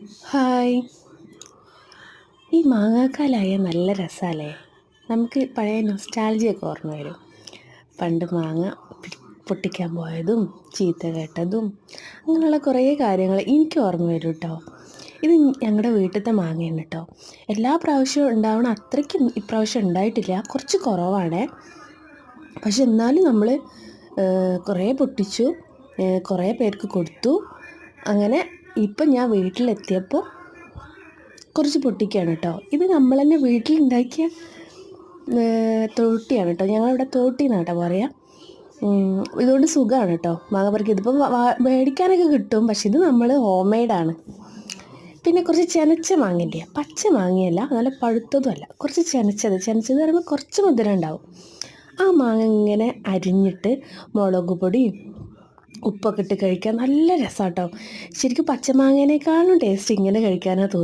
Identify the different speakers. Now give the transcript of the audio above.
Speaker 1: Hi. ഈ മാങ്ങാക്കാലായ നല്ല രസാല്ലേ. നമുക്ക് പഴയ നൊസ്റ്റാൾജിയൊക്കെ ഓർമ്മ വരും. പണ്ട് മാങ്ങ പൊട്ടിക്കാൻ പോയതും ചീത്ത കേട്ടതും അങ്ങനെയുള്ള കുറേ കാര്യങ്ങൾ എനിക്ക് ഓർമ്മ വരും കേട്ടോ. ഇത് ഞങ്ങളുടെ വീട്ടിലത്തെ മാങ്ങയാണ് കേട്ടോ. എല്ലാ പ്രാവശ്യവും ഉണ്ടാവണ അത്രയ്ക്കും ഇപ്രാവശ്യം ഉണ്ടായിട്ടില്ല, കുറച്ച് കുറവാണേ. പക്ഷെ എന്നാലും നമ്മൾ കുറേ പൊട്ടിച്ചു, കുറേ പേർക്ക് കൊടുത്തു. അങ്ങനെ ഇപ്പം ഞാൻ വീട്ടിലെത്തിയപ്പോൾ കുറച്ച് പൊട്ടിക്കുകയാണ് കേട്ടോ. ഇത് നമ്മൾ തന്നെ വീട്ടിലുണ്ടാക്കിയ തോട്ടിയാണ് കേട്ടോ. ഞങ്ങളിവിടെ തോട്ടി എന്നാണ് കേട്ടോ പറയുക. ഇതുകൊണ്ട് സുഖമാണ് കേട്ടോ മാങ്ങ പറിക്കുക. ഇതിപ്പോൾ മേടിക്കാനൊക്കെ കിട്ടും, പക്ഷെ ഇത് നമ്മൾ ഹോം മെയ്ഡാണ്. പിന്നെ കുറച്ച് ചെനച്ച മാങ്ങയില്ലേ, പച്ച മാങ്ങയല്ല, നല്ല പഴുത്തതുമല്ല, കുറച്ച് ചെനച്ചത് പറയുമ്പോൾ കുറച്ച് മധുരം ഉണ്ടാവും. ആ മാങ്ങ ഇങ്ങനെ അരിഞ്ഞിട്ട് മുളക് പൊടിയും ഉപ്പൊക്കെ ഇട്ട് കഴിക്കാൻ നല്ല രസമാണ് കേട്ടോ. ശരിക്കും പച്ചമാങ്ങേനേക്കാളും ടേസ്റ്റ് ഇങ്ങനെ കഴിക്കാനാണ് തോന്നുന്നത്.